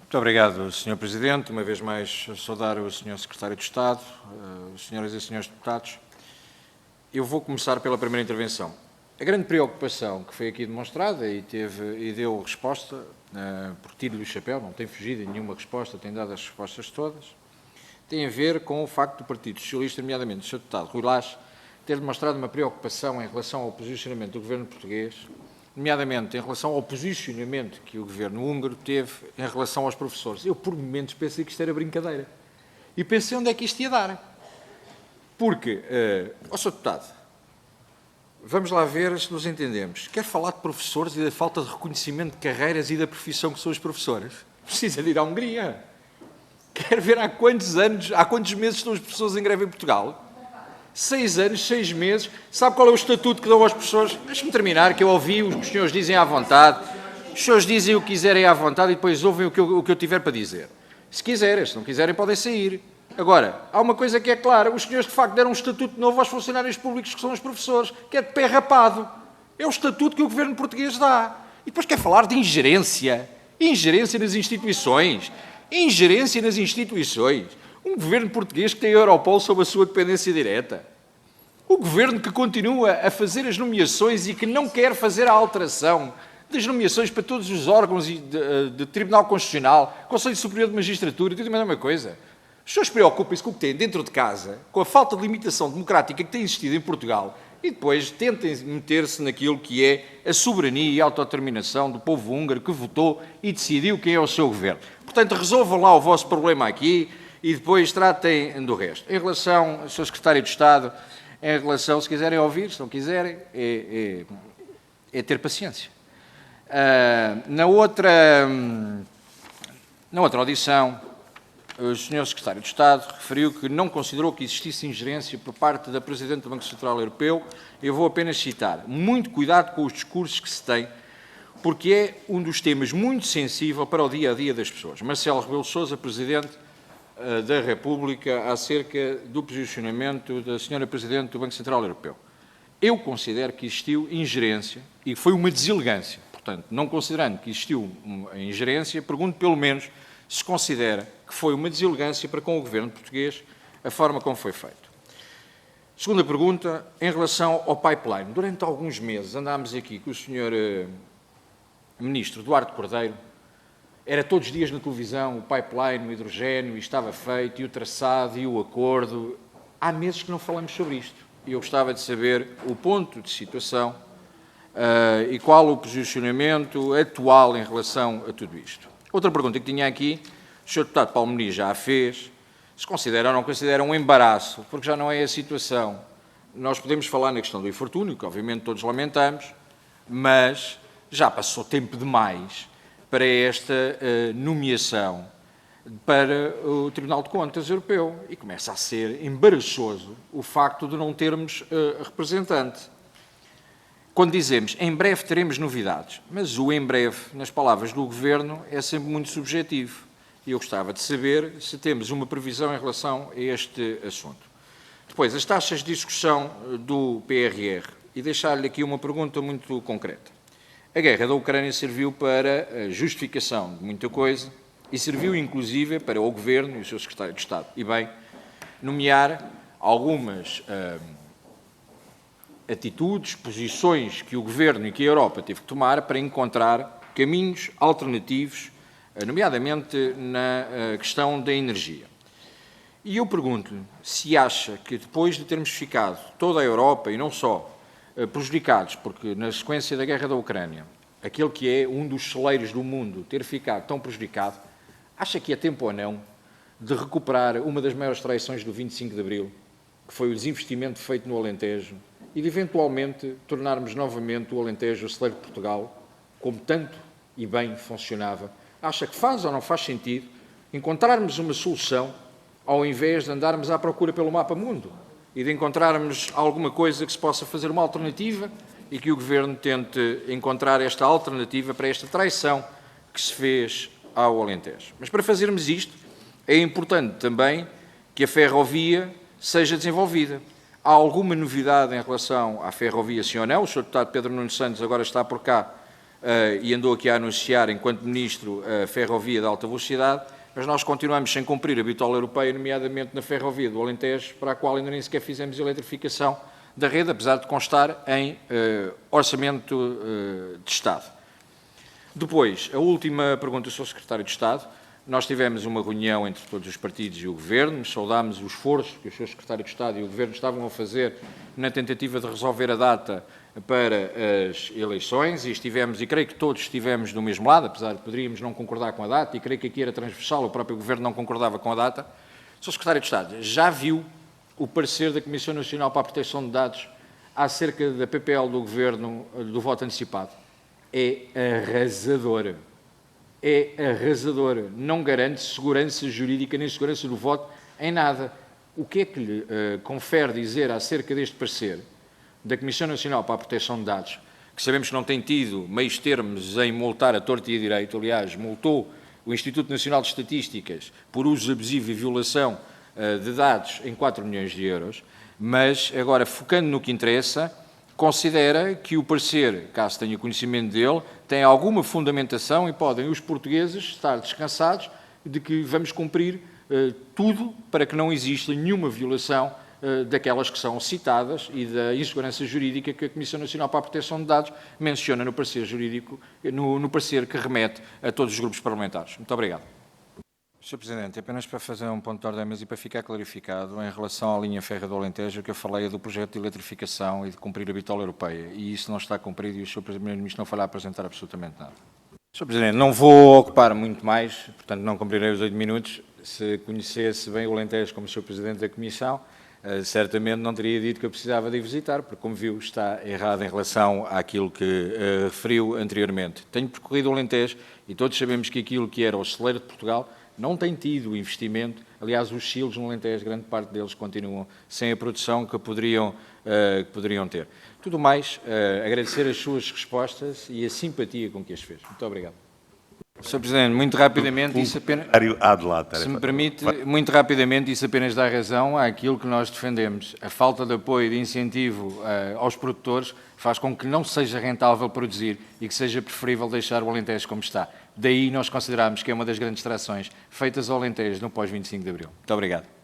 Muito obrigado, Sr. Presidente. Uma vez mais, saudar o Sr. Secretário de Estado, as senhoras e senhores deputados. Eu vou começar pela primeira intervenção. A grande preocupação que foi aqui demonstrada e deu resposta, porque tiro-lhe o chapéu, não tem fugido em nenhuma resposta, tem dado as respostas todas, tem a ver com o facto do Partido Socialista, nomeadamente o Sr. Deputado Rui Lage, ter demonstrado uma preocupação em relação ao posicionamento do Governo português, nomeadamente em relação ao posicionamento que o Governo húngaro teve em relação aos professores. Eu, por momentos, pensei que isto era brincadeira. E pensei onde é que isto ia dar. Porque, Sr. Deputado, vamos lá ver se nos entendemos. Quer falar de professores e da falta de reconhecimento de carreiras e da profissão que são os professores? Precisa de ir à Hungria. Quer ver há quantos meses estão os professores em greve em Portugal? 6 anos, 6 meses. Sabe qual é o estatuto que dão aos professores? Deixe-me terminar, que eu ouvi o que os senhores dizem à vontade. Os senhores dizem o que quiserem à vontade e depois ouvem o que eu tiver para dizer. Se quiserem, se não quiserem, podem sair. Agora, há uma coisa que é clara. Os senhores, de facto, deram um estatuto novo aos funcionários públicos, que são os professores, que é de pé rapado. É o estatuto que o governo português dá. E depois quer falar de ingerência. Ingerência nas instituições. Ingerência nas instituições. Um governo português que tem a Europol sob a sua dependência direta. O governo que continua a fazer as nomeações e que não quer fazer a alteração das nomeações para todos os órgãos de Tribunal Constitucional, Conselho Superior de Magistratura, tudo a mesma coisa. Os senhores preocupem-se com o que têm dentro de casa, com a falta de limitação democrática que tem existido em Portugal, e depois tentem meter-se naquilo que é a soberania e a autodeterminação do povo húngaro que votou e decidiu quem é o seu governo. Portanto, resolvam lá o vosso problema aqui e depois tratem do resto. Em relação ao Sr. Secretário de Estado, em relação, se quiserem ouvir, se não quiserem, é ter paciência. Na outra audição, o Sr. Secretário de Estado referiu que não considerou que existisse ingerência por parte da Presidente do Banco Central Europeu. Eu vou apenas citar. Muito cuidado com os discursos que se tem, porque é um dos temas muito sensível para o dia-a-dia das pessoas. Marcelo Rebelo de Sousa, Presidente da República, acerca do posicionamento da Sra. Presidente do Banco Central Europeu. Eu considero que existiu ingerência e foi uma deselegância. Portanto, não considerando que existiu uma ingerência, pergunto pelo menos se considera que foi uma deselegância para com o Governo português a forma como foi feito. Segunda pergunta, em relação ao pipeline. Durante alguns meses andámos aqui com o Sr. Ministro Duarte Cordeiro, era todos os dias na televisão, o pipeline, o hidrogênio, e estava feito, e o traçado, e o acordo. Há meses que não falamos sobre isto. E eu gostava de saber o ponto de situação e qual o posicionamento atual em relação a tudo isto. Outra pergunta que tinha aqui, o Sr. Deputado Paulo Muniz já a fez, se considera ou não considera um embaraço, porque já não é a situação. Nós podemos falar na questão do infortúnio, que obviamente todos lamentamos, mas já passou tempo demais para esta nomeação para o Tribunal de Contas Europeu e começa a ser embaraçoso o facto de não termos representante. Quando dizemos em breve teremos novidades, mas o em breve, nas palavras do Governo, é sempre muito subjetivo. E eu gostava de saber se temos uma previsão em relação a este assunto. Depois, as taxas de execução do PRR. E deixar-lhe aqui uma pergunta muito concreta. A guerra da Ucrânia serviu para a justificação de muita coisa e serviu, inclusive, para o Governo e o Sr. Secretário de Estado, e bem, nomear algumas atitudes, posições que o Governo e que a Europa teve que tomar para encontrar caminhos alternativos, nomeadamente na questão da energia. E eu pergunto-lhe se acha que depois de termos ficado toda a Europa, e não só, prejudicados, porque na sequência da guerra da Ucrânia, aquele que é um dos celeiros do mundo ter ficado tão prejudicado, acha que é tempo ou não de recuperar uma das maiores traições do 25 de Abril, que foi o desinvestimento feito no Alentejo, e de eventualmente tornarmos novamente o Alentejo o celeiro de Portugal, como tanto e bem funcionava? Acha que faz ou não faz sentido encontrarmos uma solução ao invés de andarmos à procura pelo mapa mundo e de encontrarmos alguma coisa que se possa fazer uma alternativa e que o Governo tente encontrar esta alternativa para esta traição que se fez ao Alentejo? Mas para fazermos isto, é importante também que a ferrovia seja desenvolvida. Há alguma novidade em relação à ferrovia, sim ou não? O Sr. Deputado Pedro Nuno Santos agora está por cá e andou aqui a anunciar, enquanto Ministro, a ferrovia de alta velocidade, mas nós continuamos sem cumprir a bitola europeia, nomeadamente na ferrovia do Alentejo, para a qual ainda nem sequer fizemos eletrificação da rede, apesar de constar em orçamento de Estado. Depois, a última pergunta, Sr. Secretário de Estado. Nós tivemos uma reunião entre todos os partidos e o Governo, saudámos o esforço que o Sr. Secretário de Estado e o Governo estavam a fazer na tentativa de resolver a data para as eleições e estivemos, e creio que todos estivemos do mesmo lado, apesar de poderíamos não concordar com a data, e creio que aqui era transversal, o próprio Governo não concordava com a data. Sr. Secretário de Estado, já viu o parecer da Comissão Nacional para a Proteção de Dados acerca da PPL do Governo do voto antecipado? É arrasador. É arrasador. Não garante segurança jurídica nem segurança do voto em nada. O que é que lhe confere dizer acerca deste parecer da Comissão Nacional para a Proteção de Dados, que sabemos que não tem tido meios termos em multar a torto e a direito, aliás, multou o Instituto Nacional de Estatísticas por uso abusivo e violação de dados em 4 milhões de euros, mas agora, focando no que interessa, considera que o parecer, caso tenha conhecimento dele, tem alguma fundamentação e podem os portugueses estar descansados de que vamos cumprir tudo para que não exista nenhuma violação daquelas que são citadas e da insegurança jurídica que a Comissão Nacional para a Proteção de Dados menciona no parecer jurídico, no parecer que remete a todos os grupos parlamentares. Muito obrigado. Sr. Presidente, apenas para fazer um ponto de ordem, mas e para ficar clarificado, em relação à linha férrea do Alentejo, o que eu falei é do projeto de eletrificação e de cumprir a bitola europeia, e isso não está cumprido e o Sr. Primeiro-Ministro não foi lá apresentar absolutamente nada. Sr. Presidente, não vou ocupar muito mais, portanto não cumprirei os 8 minutos. Se conhecesse bem o Alentejo como Sr. Presidente da Comissão, certamente não teria dito que eu precisava de ir visitar, porque, como viu, está errado em relação àquilo que referiu anteriormente. Tenho percorrido o Alentejo e todos sabemos que aquilo que era o celeiro de Portugal não tem tido investimento. Aliás, os silos no Alentejo, grande parte deles continuam sem a produção que poderiam ter. Tudo mais, agradecer as suas respostas e a simpatia com que as fez. Muito obrigado. Sr. Presidente, muito rapidamente, isso apenas, se me permite, muito rapidamente, isso apenas dá razão àquilo que nós defendemos. A falta de apoio e de incentivo aos produtores faz com que não seja rentável produzir e que seja preferível deixar o Alentejo como está. Daí nós consideramos que é uma das grandes trações feitas ao Alentejo no pós-25 de Abril. Muito obrigado.